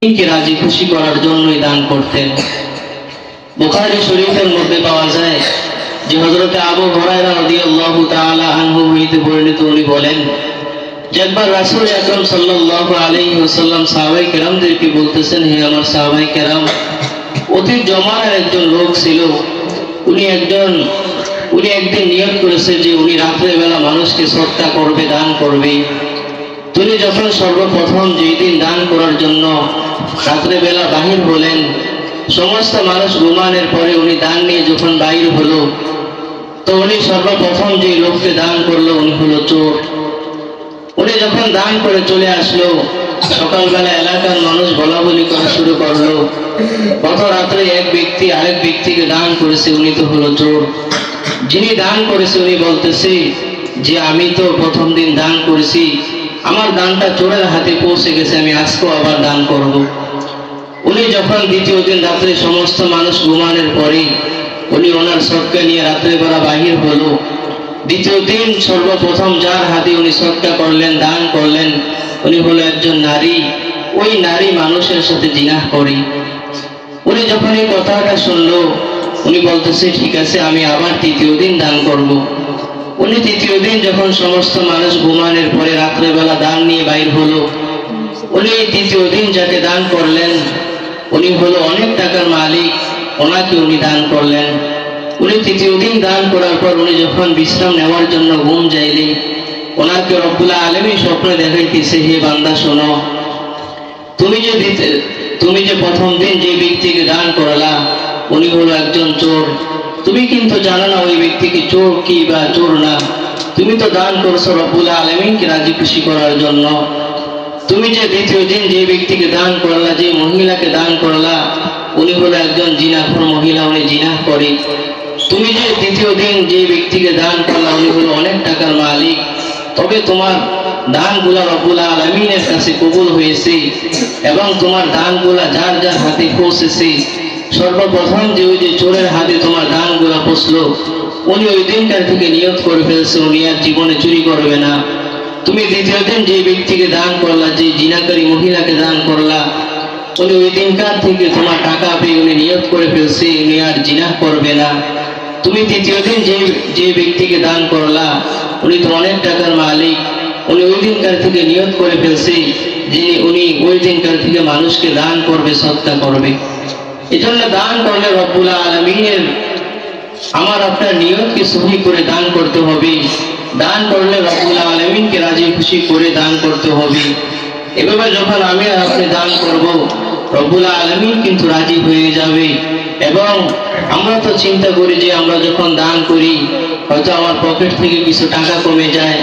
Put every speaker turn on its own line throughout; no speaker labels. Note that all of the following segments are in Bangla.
কে রাজি খুশি করার জন্যই দান করতেন। বুখারী শরীফের মধ্যে পাওয়া যায় যে হযরত আবু হুরায়রা রাদিয়াল্লাহু তাআলা আনহু হইতে বর্ণিত, উনি বলেন যে একবার রাসূল আকরাম সাল্লাল্লাহু আলাইহি ওয়াসাল্লাম সাহাবায়ে কেরামদেরকে বলতেছেন, হে আমার সাহাবায়ে কেরাম, অতীত জমানার একজন লোক ছিল, উনি একদিন নিয়ত করেছে যে উনি রাতের বেলা মানুষকে সদকা করবে, দান করবে। তিনি যখন সর্বপ্রথম যেই দিন দান করার জন্য রাত্রে বেলা বাহির হলেন, সমস্ত মানুষ ঘুমানোর পরে উনি দান নিয়ে যখন বাহির হলো, তো উনি সর্বপ্রথম যে লোককে দান করলো উনি হলো চোর। উনি যখন দান করে চলে আসলো, সকালবেলা এলাকার মানুষ বলা বলি করা শুরু করলো, গত রাত্রে এক ব্যক্তি আরেক ব্যক্তিকে দান করেছে, উনি তো হলো চোর। যিনি দান করেছে উনি বলতেছে যে আমি তো প্রথম দিন দান করেছি, আমার দানটা চোরের হাতে পৌঁছে গেছে, আমি আজকেও আবার দান করব। উনি যখন দ্বিতীয় দিন রাত্রে সমস্ত মানুষ ঘুমানোর পরে উনি ওনার সদকা নিয়ে রাত্রে বেলা বাহির হলো, দ্বিতীয় দিন সর্বপ্রথম যার হাতে উনি সদকা করলেন, দান করলেন, উনি হলো একজন নারী। ওই নারী মানুষের সাথে জিনাহ করে। উনি যখন এই কথাটা শুনলো, উনি বলতেছে ঠিক আছে, আমি আবার তৃতীয় দিন দান করব। উনি তৃতীয় দিন যখন সমস্ত মানুষ ঘুমানোর পরে রাত্রেবেলা দান নিয়ে বাইর হলো, উনি তৃতীয় দিন যাকে দান করলেন উনি হলো অনেক টাকার মালিক, ওনাকে উনি দান করলেন। উনি তৃতীয় দিন দান করার পর উনি যখন বিশ্রাম নেওয়ার জন্য ঘুম যাইলেন, ওনাকে রব্বুল আলামিন স্বপ্নে দেখাইতেছে, হে বান্দা শোনো, তুমি যে প্রথম দিন যে ব্যক্তিকে দান করলা উনি হলো একজন চোর। তুমি কিন্তু জানো না ওই ব্যক্তিকে চোর কি বা চোর না। তুমি তো দান করছো রব্বুল আলামিনকে রাজি খুশি করার জন্য। তুমি যে দ্বিতীয় দিন যে ব্যক্তিকে দান করলা, যে মহিলাকে দান করলা, উনি হলো একজন জিনাখোর মহিলা, উনি জিনাহ করে। তুমি যে তৃতীয় দিন যে ব্যক্তিকে দান করলা উনি হলো অনেক টাকার মালিক। তবে তোমার দানগুলা রব্বুল আলামিনের কাছে কবুল হয়েছে এবং তোমার দানগুলা যার যার হাতে পৌঁছেছে, সর্বপ্রথম যে ওই যে চোরের হাতে তোমার দানগুলা পৌঁছলো, উনি ওই দিনকার থেকে নিয়ত করে ফেলছে উনি আর জীবনে চুরি করবে না। তুমি দ্বিতীয় দিন যে ব্যক্তিকে দান করলা, যে জিনাকারী মহিলাকে দান করলা, উনি ওই দিনকার থেকে তোমার টাকা পেয়ে উনি নিয়ত করে ফেলছে উনি আর জিনাহ করবে না। তুমি তৃতীয় দিন যে ব্যক্তিকে দান করলা উনি তো অনেক টাকার মালিক, উনি ওই দিনকার থেকে নিয়ত করে ফেলছে যে উনি ওই দিনকার থেকে মানুষকে দান করবে, সদকা করবে। এজন্য দান করলে রব্বুল আলামিনের আমার আপনার নিয়তকে সহি করে দান করতে হবে। দান করলে রব্বুল আলামিনকে রাজি খুশি করে দান করতে হবে। এভাবে যখন আমি আর আপনি দান করব, রব্বুল আলামিন কিন্তু রাজি হয়ে যাবে। এবং আমরা তো চিন্তা করি যে আমরা যখন দান করি হয়তো আমার পকেট থেকে কিছু টাকা কমে যায়,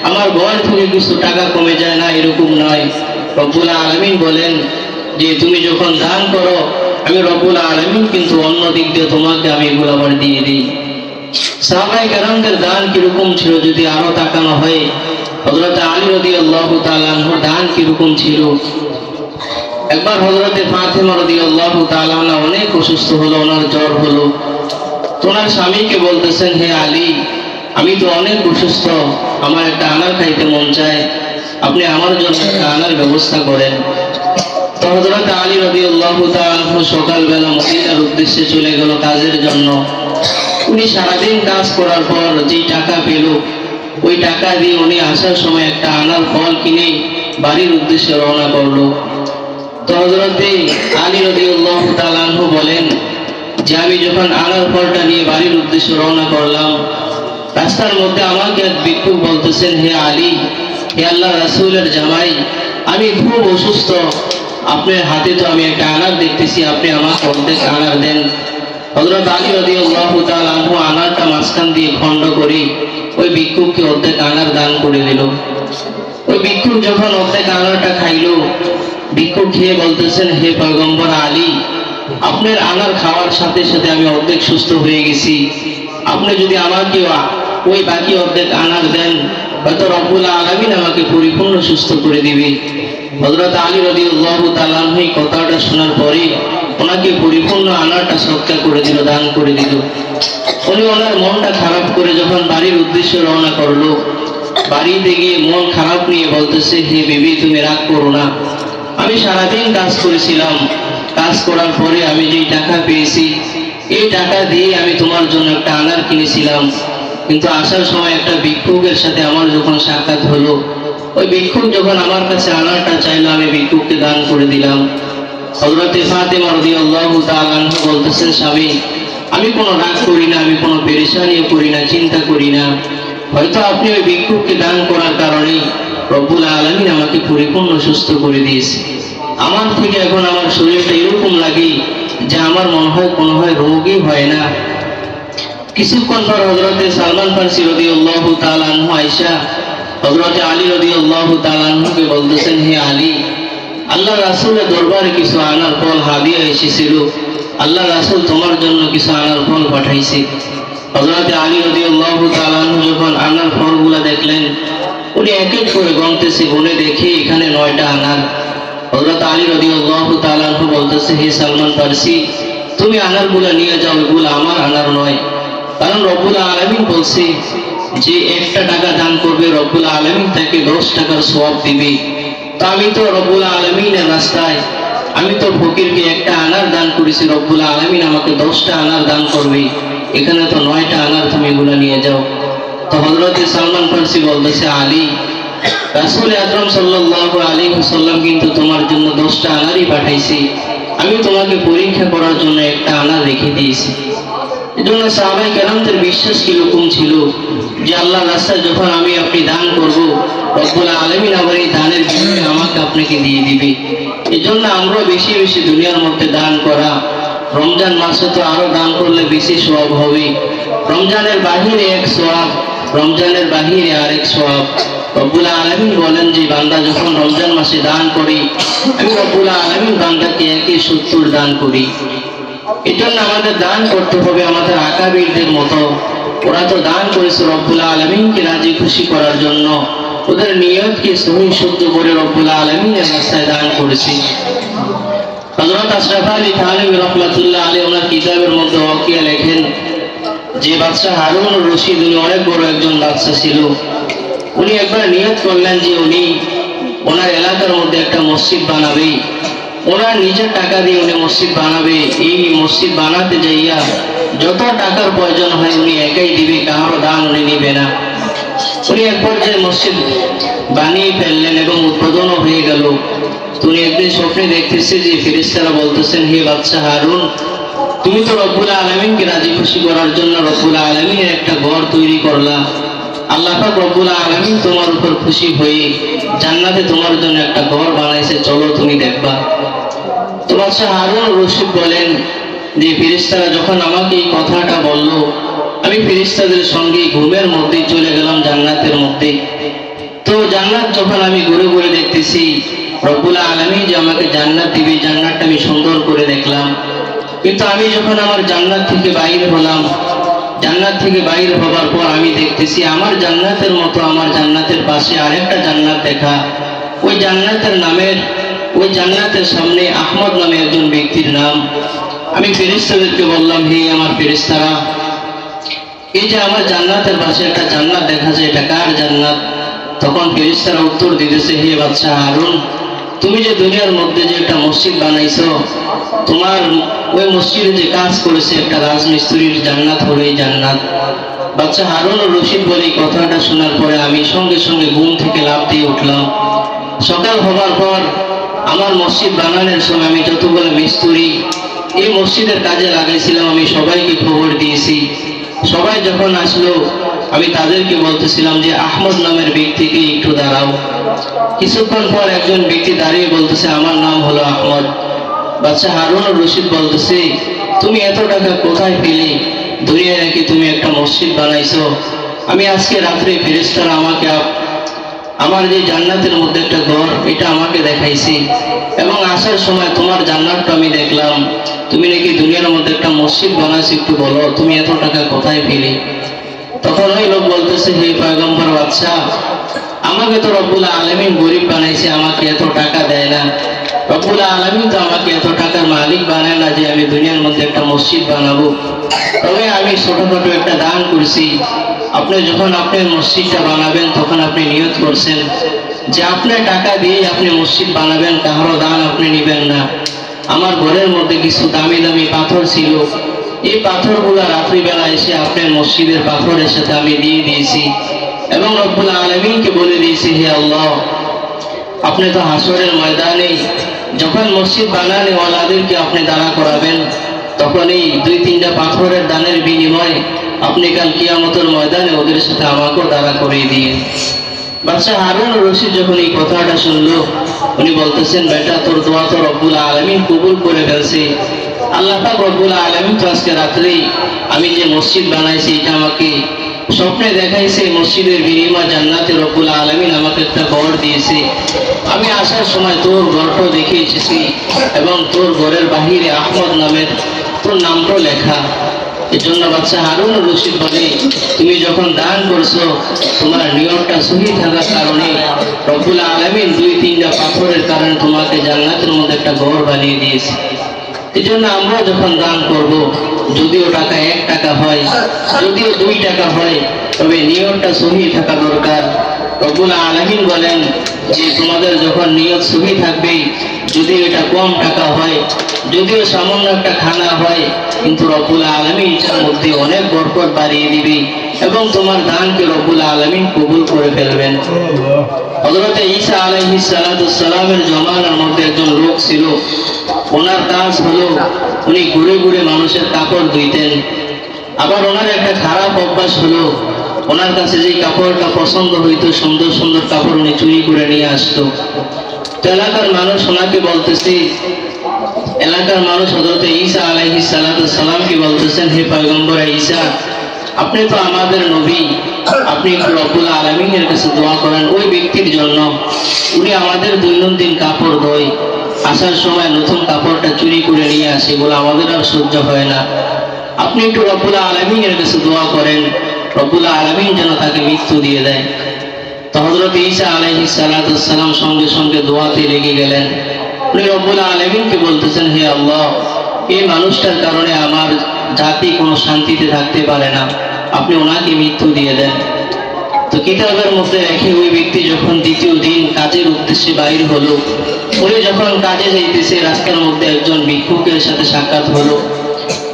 আমার ঘর থেকে কিছু টাকা কমে যায়, না, এরকম নয়। রব্বুল আলামিন বলেন যে তুমি যখন দান করো আমি রব্বুল আলামিন কিন্তু অন্য দিক দিয়ে তোমাকে আমি এগুলো আবার দিয়ে দিই। সাহাবায়ে কেরামদের দান কিরকম ছিল যদি আরো তাকানো হয়, হযরত আলী রাদিয়াল্লাহু তাআলা আনহুর দান কিরকম ছিল। একবার হযরত ফাতেমা রাদিয়াল্লাহু তাআলা আনহা অনেক অসুস্থ হলো, ওনার জ্বর হলো। তো ওনার স্বামীকে বলতেছেন, হে আলী, আমি তো অনেক অসুস্থ, আমার একটা আনার খাইতে মন চায়, আপনি আমার জন্য একটা আনার ব্যবস্থা করেন। তো হযরত আলী রাদিয়াল্লাহু তাআলা আনহু সকালবেলা মদিনার উদ্দেশ্যে চলে গেল কাজের জন্য। উনি সারাদিন কাজ করার পর যে টাকা পেল ওই টাকা দিয়ে উনি আসার সময় একটা আনার ফল কিনে বাড়ির উদ্দেশ্যে রওনা করলো। তো হযরত আলী রাদিয়াল্লাহু তাআলা আনহু বলেন যে আমি যখন আনার ফলটা নিয়ে বাড়ির উদ্দেশ্যে রওনা করলাম, রাস্তার মধ্যে আমাকে এক ভিক্ষুক বলতেছেন, হে আলী, হে আল্লাহর রাসূলের জামাই, আমি খুব অসুস্থ, আপনার হাতে তো আমি একটা আনার দেখতেছি, আপনি আমাকে অর্ধেক আনার দেন। হযরত আলী রাদিয়াল্লাহু তাআলা আনহু আনারটা মাঝখান দিয়ে খণ্ড করে ওই ভিক্ষুককে অর্ধেক আনার দান করে দিল। ওই ভিক্ষুক যখন অর্ধেক আনারটা খাইলো, ভিক্ষুক খেয়ে বলতেছেন, হে পয়গম্বর আলী, আপনার আনার খাওয়ার সাথে সাথে আমি অর্ধেক সুস্থ হয়ে গেছি, আপনি যদি আমাকে ওই বাকি অর্ধেক আনার দেন হয়তো রব্বুল আলামিন আমাকে পরিপূর্ণ সুস্থ করে দিবে। হযরত আলী রাদিয়াল্লাহু তাআলা আনহু এই কথাটা শোনার পরে ওনাকে পরিপূর্ণ আনারটা সদকা করে দিল, দান করে দিল। উনি ওনার মনটা খারাপ করে যখন বাড়ির উদ্দেশ্যে রওনা করলো, বাড়িতে গিয়ে মন খারাপ নিয়ে বলতেছে, হে বিবি, তুমি রাগ করো না, আমি সারাদিন কাজ করেছিলাম, কাজ করার পরে আমি যেই টাকা পেয়েছি এই টাকা দিয়ে আমি তোমার জন্য একটা আনার কিনেছিলাম। কিন্তু আসার সময় একটা ভিক্ষুকের সাথে আমার যখন সাক্ষাৎ হলো, ওই ভিক্ষুক যখন আমার কাছে আনারটা চাইলো, আমি ভিক্ষুককে দান করে দিলাম। হযরতে ফাতেমা রাদিয়াল্লাহু তাআলা আনহা বলতেছেন, স্বামী আমি কোনো রাগ করি না, আমি কোনো পেরেশানিও করি না, চিন্তা করি না। হয়তো আপনি ওই ভিক্ষুককে দান করার কারণে রব্বুল আলামিন আমাকে পরিপূর্ণ সুস্থ করে দিয়েছে। আমার থেকে এখন আমার শরীরটা এরকম লাগে যে আমার মনে হয় কোনো হয় রোগই হয় না। কিছুক্ষণ পর হযরতে সালমান ফারসি রাদিয়াল্লাহু তাআলা আনহু আয়েশা হযরতে আলী রাদিয়াল্লাহু তাআলা আনহুকে বলতেছেন, হে আলী, আল্লাহ রাসূলের দরবারে কিছু আনার ফল হাদিয়া এসেছিল, আল্লাহ রাসূল তোমার জন্য কিছু আনার ফল পাঠাইছে। হযরতে আলী রাদিয়াল্লাহু তাআলা আনহু যখন আনার ফলগুলো দেখলেন, উনি এক এক করে গণতেছে, গুনে দেখে এখানে 9টা আনার। হযরত আলী রাদিয়াল্লাহু তাআলা আনহু বলতেছে, হে সালমান ফারসি, তুমি আনারগুলো নিয়ে যাও, এগুলো আমার আনার নয়। কারণ রব্বুল আলামিন বলছে যে একটা টাকা দান করবে রব্বুল আলামিন তাকে 10 টাকার সওয়াব দিবে। তো আমি তো রব্বুল আলামিনের রাস্তায়, আমি তো ফকিরকে একটা আনার দান করেছি, রব্বুল আলামিন আমাকে 10টা আনার দান করবে, এখানে তো 9টা আনার, তুমি এগুলো নিয়ে যাও। তো হযরতে সালমান ফারসি বলতেছে, আলী, রাসূল আকরাম সাল্লাল্লাহু আলাইহি ওয়াসাল্লাম কিন্তু তোমার জন্য 10টা আনারই পাঠাইছি, আমি তোমাকে পরীক্ষা করার জন্য একটা আনার রেখে দিয়েছি। এজন্য সাহাবায়ে কেরামদের বিশ্বাস কিরকম ছিল যে আল্লাহর রাস্তায় যখন আমি আপনি দান করব, রব্বুল আলামিন আবার এই দানের বিনিময়ে আমাকে আপনাকে দিয়ে দিবে। এজন্য আমরা বেশি বেশি দুনিয়ার মধ্যে দান করা, রমজান মাসে তো আরো দান করলে বেশি সওয়াব হবে। রমজানের বাহিরে এক সওয়াব, রমজানের বাহিরে আরেক সওয়াব। রব্বুল আলামিন বলেন যে বান্দা যখন রমজান মাসে দান করে, আমি রব্বুল আলামিন বান্দাকে 70 দান করি। এজন্য আমাদের দান করতে হবে আমাদের আকাবিরদের মতো। ওরা তো দান করেছে রব্বুল আলামিনকে রাজি খুশি করার জন্য, ওদের নিয়তকে সহি শুদ্ধ করে রব্বুল আলামিনের রাস্তায় দান করেছে। হযরত আশরাফ আলী থানভী রাহমাতুল্লাহ আলাইহি ওনার কিতাবের মধ্যে ওয়াকিয়া লেখেন যে বাদশাহ হারুন আর রশিদ উনি অনেক বড় একজন বাদশাহ ছিল। উনি একবার নিয়ত করলেন যে উনি ওনার এলাকার মধ্যে একটা মসজিদ বানাবে, ওনার নিজের টাকা দিয়ে উনি মসজিদ বানাবে। এই মসজিদ বানাতে যাইয়া যত টাকার প্রয়োজন হয় উনি একাই দিবে, কারো দান উনি নিবে না। উনি এক পর্যায়ে মসজিদ বানিয়ে ফেললেন এবং উদ্বোধনও হয়ে গেল। উনি একদিন স্বপ্নে দেখতেছে যে ফেরেশতারা বলতেছেন, হে বাদশাহ হারুন, তুমি তো রব্বুল আলামিনকে রাজি খুশি করার জন্য রব্বুল আলামিনের একটা ঘর তৈরি করলা, আল্লাহ পাক রব্বুল আলামিন তোমার উপর খুশি হয়ে জান্নাতে তোমার জন্য একটা ঘর বানাইছে, চলো তুমি দেখবা। তো বাদশাহ হারুন রশিদ বলেন যে ফেরেশতারা যখন আমাকে এই কথাটা বলল, আমি ফেরেশতাদের সঙ্গে ঘুমের মধ্যে চলে গেলাম জান্নাতের মধ্যে। তো জান্নাত যখন আমি ঘুরে ঘুরে দেখতেছি, রব্বুল আলামিন যে আমাকে জান্নাত দিবে, জান্নাতটা আমি সুন্দর করে দেখলাম। কিন্তু আমি যখন আমার জান্নাত থেকে বাইরে হলাম, জান্নাত থেকে বাইরে হবার পর আমি দেখতেছি আমার জান্নাতের মতো আমার জান্নাতের পাশে আরেকটা জান্নাত দেখা। ওই জান্নাতের নামের, ওই জান্নাতের সামনে আহমদ নামে একজন ব্যক্তির নাম। আমি ফেরেশতাদেরকে বললাম, হে আমার ফেরেশতারা, এই যে আমার জান্নাতের পাশে একটা জান্নাত দেখা যায়, এটা কার জান্নাত? তখন ফেরেশতারা উত্তর দিতেছে, হে বাদশাহ হারুন, তুমি যে দুনিয়ার মধ্যে যে একটা মসজিদ বানাইছো, তোমার ওই মসজিদে যে কাজ করেছে একটা রাজমিস্ত্রির জান্নাত হলো এই জান্নাত। বাদশাহ হারুন আর রশিদ বলে এই কথাটা শোনার পরে আমি সঙ্গে সঙ্গে ঘুম থেকে লাফ দিয়ে উঠলাম। সকাল হবার পর আমার মসজিদ বানানোর সময় আমি যতগুলো মিস্ত্রি এই মসজিদের কাজে লাগাইছিলাম, আমি সবাইকে খবর দিয়েছি। সবাই যখন আসলো আমি তাদেরকে বলতেছিলাম যে আহমদ নামের ব্যক্তিকে একটু দাঁড়াও। কিছুক্ষণ পর একজন ব্যক্তি দাঁড়িয়ে বলতেছে, আমার নাম হলো আহমদ। বাদশাহ হারুন আর রশিদ বলতেছে, তুমি এত টাকা কোথায় পেলে? দুনিয়ায় নাকি তুমি একটা মসজিদ বানাইছো। আমি আজকে রাত্রে ফেরেশতারা আমাকে আমার যে জান্নাতের মধ্যে একটা ঘর, এটা আমাকে দেখাইছি এবং আসার সময় তোমার জান্নাতটা আমি দেখলাম। তুমি নাকি দুনিয়ার মধ্যে একটা মসজিদ বানাইছো, একটু বলো তুমি এত টাকা কোথায় পেলে? তখন ওই লোক বলতেছে, হে পয়গম্বর বাদশাহ, আমাকে তো রব্বুল আলামিন গরিব বানাইছে, আমাকে এত টাকা দেয় না। রব্বুল আলামিন তো আমাকে এত টাকার মালিক বানায় না যে আমি দুনিয়ার মধ্যে একটা মসজিদ বানাবো। তবে আমি ছোটখাটো একটা দান করছি। আপনি যখন আপনার মসজিদটা বানাবেন তখন আপনি নিয়ত করছেন যে আপনার টাকা দিয়ে আপনি মসজিদ বানাবেন, কাহারও দান আপনি নেবেন না। আমার ঘরের মধ্যে কিছু দামি দামি পাথর ছিল, এই পাথরগুলো রাত্রিবেলা এসে আপনার মসজিদের পাথরের সাথে আমি দিয়ে দিয়েছি এবং রব্বুল আলামিনকে বলে দিয়েছি, হে আল্লাহ, আপনি তো হাসরের ময়দানে যখন মসজিদ বানানে ওয়ালাদেরকে আপনি দাঁড়া করাবেন, তখন এই 2-3টা পাথরের দানের বিনিময়ে আপনি কাল কিয়ামতের ময়দানে ওদের সাথে আমাকেও দাঁড়া করিয়ে দিয়ে। বাদশাহ হারুন রশিদ যখন এই কথাটা শুনলো, উনি বলতেছেন, বেটা, তোর দোয়া তো রব্বুল আলামিন কবুল করে ফেলছে। আল্লাহ পাক রব্বুল আলামিন তো আজকে রাত্রেই আমি যে মসজিদ বানাইছি এটা আমাকে স্বপ্নে দেখাইছে, মসজিদের বিনিময় জান্নাতে রব্বুল আলামিন আমাকে একটা ঘর দিয়েছে। আমি আসার সময় তোর ঘরটাও দেখে এসেছি এবং তোর ঘরের বাহিরে আহমদ নামের তোর নামটাও লেখা। এজন্য বাদশাহ হারুন রশিদ বলে, তুমি যখন দান করছো তোমার নিয়তটা সহি থাকার কারণে রব্বুল আলামিন 2-3টা পাথরের কারণে তোমাকে জান্নাতের মধ্যে একটা ঘর বানিয়ে দিয়েছে। এজন্য আমরা যখন দান করব, যদিও টাকা 1 টাকা হয়, যদিও 2 টাকা হয়, তবে নিয়তটা সহি থাকা দরকার। রব্বুল আলামিন বলেন যে তোমাদের যখন নিয়ত সহি থাকবে, যদিও এটা কম টাকা হয়, যদিও সামান্য একটা খানা হয়, কিন্তু রব্বুল আলামিন এটার মধ্যে অনেক বরকত বাড়িয়ে দিবে এবং তোমার দানকে রব্বুল আলামিন কবুল করে ফেলবেন। হযরত ঈসা আলাইহিস সালামের জমানার মধ্যে একজন লোক ছিল, ওনার কাজ হলো উনি ঘুরে ঘুরে মানুষের কাপড় ধুইতেন। আবার ওনার একটা খারাপ অভ্যাস হলো, ওনার কাছে যে কাপড়টা পছন্দ হইতো, সুন্দর সুন্দর কাপড় উনি চুরি করে নিয়ে আসতো। তো এলাকার মানুষ ওনাকে বলতেছে, এলাকার মানুষ হযরত ঈসা আলাইহিস সালামকে বলতেছেন, হে পয়গম্বর ঈসা, আপনি তো আমাদের নবী, আপনি একটু রব্বুল আলামিনের কাছে দোয়া করেন ওই ব্যক্তির জন্য, উনি আমাদের দৈনন্দিন কাপড় ধোয়, আসার সময় নতুন কাপড়টা চুরি করে নিয়ে আসে, বলে আমাদের আর সহ্য হয় না। আপনি একটু রব্বুল আলামিনের কাছে দোয়া করেন, রব্বুল আলামিন যেন তাকে মৃত্যু দিয়ে দেয়। তো হযরত ঈসা আলাইহিস সালাম সঙ্গে সঙ্গে দোয়াতে লেগে গেলেন। উনি রব্বুল আলামিনকে বলতেছেন, হে আল্লাহ, এই মানুষটার কারণে আমার জাতি কোনো শান্তিতে থাকতে পারে না, আপনি ওনাকে মৃত্যু দিয়ে দেন। তো কিতাবের মধ্যে রেখে ওই ব্যক্তি যখন দ্বিতীয় দিন কাজের উদ্দেশ্যে বাইর হলো, উনি যখন কাজে যাইতেছে, রাস্তার মধ্যে একজন ভিক্ষুকের সাথে সাক্ষাৎ হলো।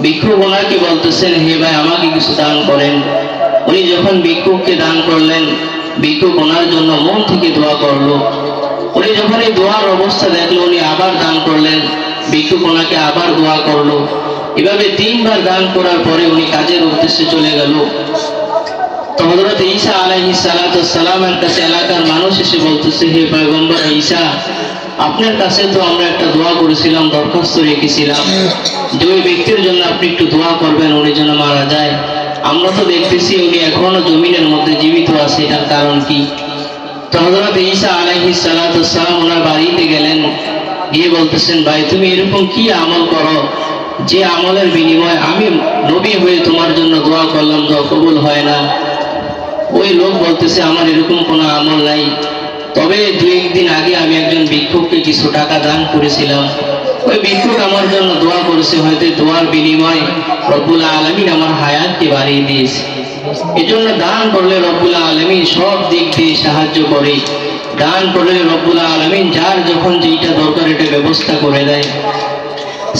ভিক্ষুক ওনাকে বলতেছেন, হে ভাই, আমাকে কিছু দান করেন। উনি যখন ভিক্ষুককে দান করলেন, ভিক্ষুক ওনার জন্য মন থেকে দোয়া করলো। উনি যখন এই দোয়ার অবস্থা দেখলো, উনি আবার দান করলেন, ভিক্ষুক ওনাকে আবার দোয়া করলো। এভাবে 3 বার দান করার পরে উনি কাজের উদ্দেশ্যে চলে গেল। তো হযরত ঈসা আলাইহিস সালামের কাছে এলাকার মানুষ এসে বলতেছে, হে পয়গম্বর ঈসা, আপনার কাছে তো আমরা একটা দোয়া করেছিলাম, দরখাস্ত রেখেছিলাম যে ওই ব্যক্তির জন্য আপনি একটু দোয়া করবেন, উনি যেন মারা যায়। আমরা তো দেখতেছি উনি এখনো জমিনের মধ্যে জীবিত আছে, এটার কারণ কি? তো হযরত ঈসা আলাইহিস সালাম ওনার বাড়িতে গেলেন, গিয়ে বলতেছেন, ভাই, তুমি এরকম কি আমল করো যে আমলের বিনিময়ে আমি নবী হয়ে তোমার জন্য দোয়া করলাম, দোয়া কবুল হয় না? ওই লোক বলতেছে, আমার এরকম কোনো আমল নাই, তবে 2-1 দিন আগে আমি একজন ভিক্ষুককে কিছু টাকা দান করেছিলাম, ওই ভিক্ষুক আমার জন্য দোয়া করেছে, হয়তো দোয়ার বিনিময়ে রব্বুল আলামিন আমার হায়াতকে বাড়িয়ে দিয়েছে। এজন্য দান করলে রব্বুল আলামিন সব দিক দিয়ে সাহায্য করে। দান করলে রব্বুল আলামিন যার যখন যেটা দরকার এটা ব্যবস্থা করে দেয়।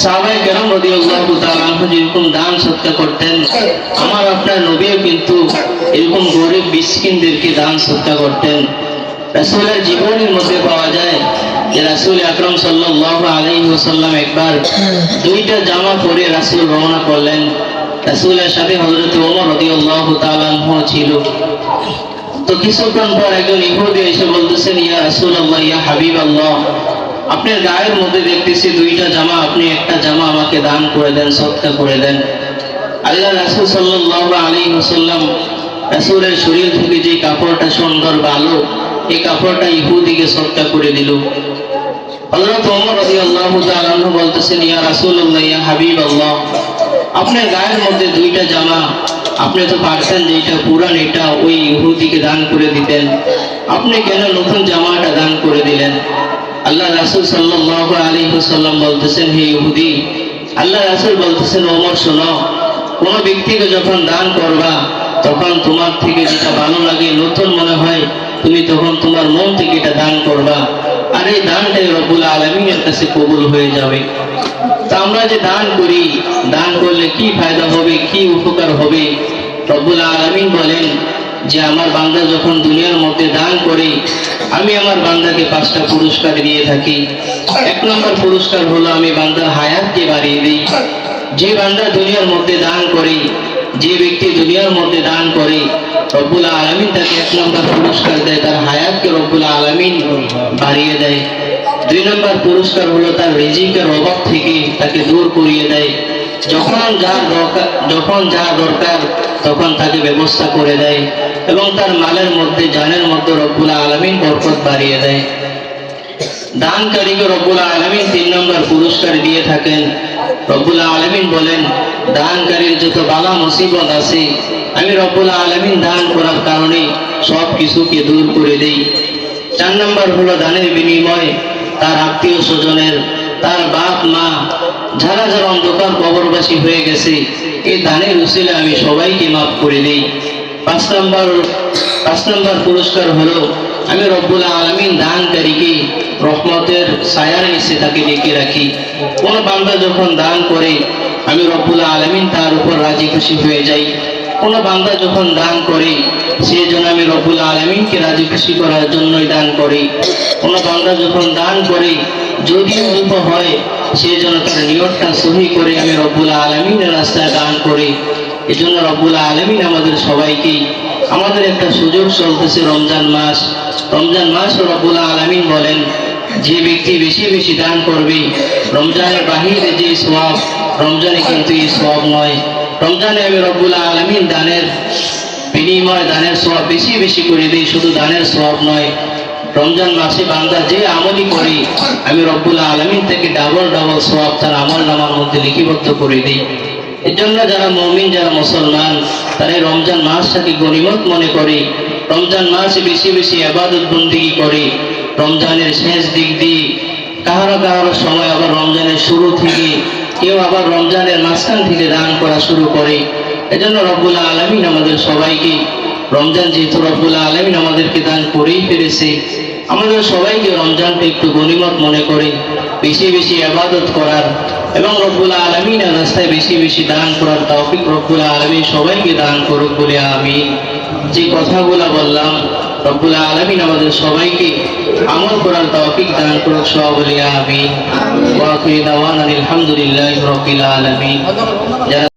সাহাবায়ে কেরাম রাদিয়াল্লাহু তাআলা আনহু যেরকম দান সদকা করতেন, আমার আপনার নবীও কিন্তু এরকম গরিব মিসকিনদেরকে দান সদকা করতেন। রাসূলের জীবনের মধ্যে পাওয়া যায় যে রাসূল আকরাম সাল্লাল্লাহু আলাইহি ওয়াসাল্লাম একবার 2টা জামা পরে রাসূল রওনা করলেন। রাসূলের সাথে হযরত ওমর রাদিয়াল্লাহু তাআলা আনহু ছিল। তো কিছুক্ষণ পর একজন ইহুদি এসে বলতেছেন, ইয়া রাসূলুল্লাহ, ইয়া হাবিবাল্লাহ, আপনার গায়ের মধ্যে দেখতেছি 2টা জামা, আপনি একটা জামা আমাকে দান করে দেন, সদকা করে দেন। আল্লাহ রাসূল সাল্লাল্লাহু আলাইহি ওয়াসাল্লাম রাসূলের শরীর থেকে যে কাপড়টা সুন্দর ভালো, এই কাপড়টা ইহুদিকে সদকা করে দিল। হযরত ওমর রাদিয়াল্লাহু তাআলা আনহু বলতেছেন, ইয়া রাসূলুল্লাহ, ইয়া হাবিবাল্লাহ, আপনার গায়ের মধ্যে 2টা জামা, আপনি তো পারতেন যে এটা পুরান, এটা ওই ইহুদিকে দান করে দিতেন, আপনি কেন নতুন জামাটা দান করে দিলেন? আল্লাহ রাসূল সাল্লাল্লাহু আলাইহি ওয়াসাল্লাম বলতেছেন, হে ইহুদি, আল্লাহ রাসূল বলতেছেন, ওমর শোনো, কোন ব্যক্তিকে যখন দান করবা তখন তোমার থেকে যেটা ভালো লাগে, নতুন মনে হয়, তুমি তখন তোমার মন থেকে এটা দান করবা, আর এই দানটাই রব্বুল আলামিনের কাছে কবুল হয়ে যাবে। তা আমরা যে দান করি, দান করলে কি ফায়দা হবে, কি উপকার হবে? রব্বুল আলামিন বলেন যে আমার বান্দা যখন দুনিয়ার মধ্যে দান করে, আমি আমার বান্দাকে 5টা পুরস্কার দিয়ে থাকি। 1 নম্বর পুরস্কার হলো আমি বান্দার হায়াতকে বাড়িয়ে দিই। যে বান্দা দুনিয়ার মধ্যে দান করে, যে ব্যক্তি দুনিয়ার মধ্যে দান করে, রব্বুল আলামিন তাকে 1 নম্বর পুরস্কার দেয়, তার হায়াতকে রব্বুল আলামিন বাড়িয়ে দেয়। 2 নম্বর পুরস্কার হলো তার রিজিকের অভাব থেকে তাকে দূর করিয়ে দেয়। যখন যা দরকার তখন তাকে ব্যবস্থা করে দেয়, এবং তার মালের মধ্যে, জানের মধ্যে রব্বুল আলামিন বরকত বাড়িয়ে দেয়। দানকারীকে রব্বুল আলামিন 3 নম্বর পুরস্কার দিয়ে থাকেন। রব্বুল আলামিন বলেন, দানকারীর যত বালা মুসিবত আছে, আমি রব্বুল আলামিন দান করার কারণে সব কিছুকে দূর করে দেই। 4 নম্বর হলো দানের বিনিময়ে তার আত্মীয় স্বজনের, তার বাপ মা, যারা যারা অন্ধকার কবরবাসী হয়ে গেছে, এই দানের উসিলে আমি সবাইকে মাফ করে দেই। 5 নম্বর পুরস্কার হলো আমি রব্বুল আলামিন দানকারীকে রহমতের ছায়ার নিচে তাকে ডেকে রাখি। কোন বান্দা যখন দান করে, আমি রব্বুল আলামিন তার উপর রাজি খুশি হয়ে যাই। কোন বান্দা যখন দান করে, সেই জন্য আমি রব্বুল আলামিনকে রাজি খুশি করার জন্যই দান করি। কোন বান্দা যখন দান করে, যদি অল্প হয়, সেই জন্য তার নিয়তটা সহি করে আমি রব্বুল আলামিনের রাস্তায় দান করি। এই জন্য রব্বুল আলামিন আমাদের সবাইকে, আমাদের একটা সুযোগ চলতেছে রমজান মাস। রমজান মাস রব্বুল আলামিন বলেন, যে ব্যক্তি বেশি বেশি দান করবে, রমজানের বাহিরে যে সওয়াব, রমজানে কিন্তু এই সওয়াব নয়। রমজানে আমি রব্বুল আলামিন দানের বিনিময়, দানের সওয়াব বেশি বেশি করে দিই, শুধু দানের সওয়াব নয়। রমজান মাসে বান্দা যে আমলই করে, আমি রব্বুল আলামিন থেকে ডাবল ডাবল সওয়াব তার আমল নামার মধ্যে লিপিবদ্ধ করে দিই। এর জন্য যারা মুমিন, যারা মুসলমান, তারা রমজান মাসটাকে গনিমত মনে করে, রমজান মাসে বেশি বেশি ইবাদত বন্দেগী করে। রমজানের শেষ দিক দিয়ে কাহারো কাহারো সময় আবার রমজানের শুরু থেকে, কেউ আবার রমজানের মাঝখান থেকে দান করা শুরু করে। এজন্য রব্বুল আলামিন আমাদের সবাইকে, রমজান যেহেতু রব্বুল আলামিন আমাদেরকে দান করেই ফেলেছে, আমাদের সবাইকে রমজানকে একটু গনিমত মনে করে বেশি বেশি ইবাদত করার, এবং রব্বুল আলামিনের রাস্তায় বেশি বেশি দান করার তৌফিক রব্বুল আলামিন সবাইকে দান করুক বলে আমিন। যে কথাগুলো বললাম, রব্বুল আলামিন আমাদের সবাইকে আমল করার তৌফিক দান করুক, সবাই বলি আমিন। ওয়া আখিরু দাওয়ানা আলহামদুলিল্লাহি রাব্বিল আলামিন। যারা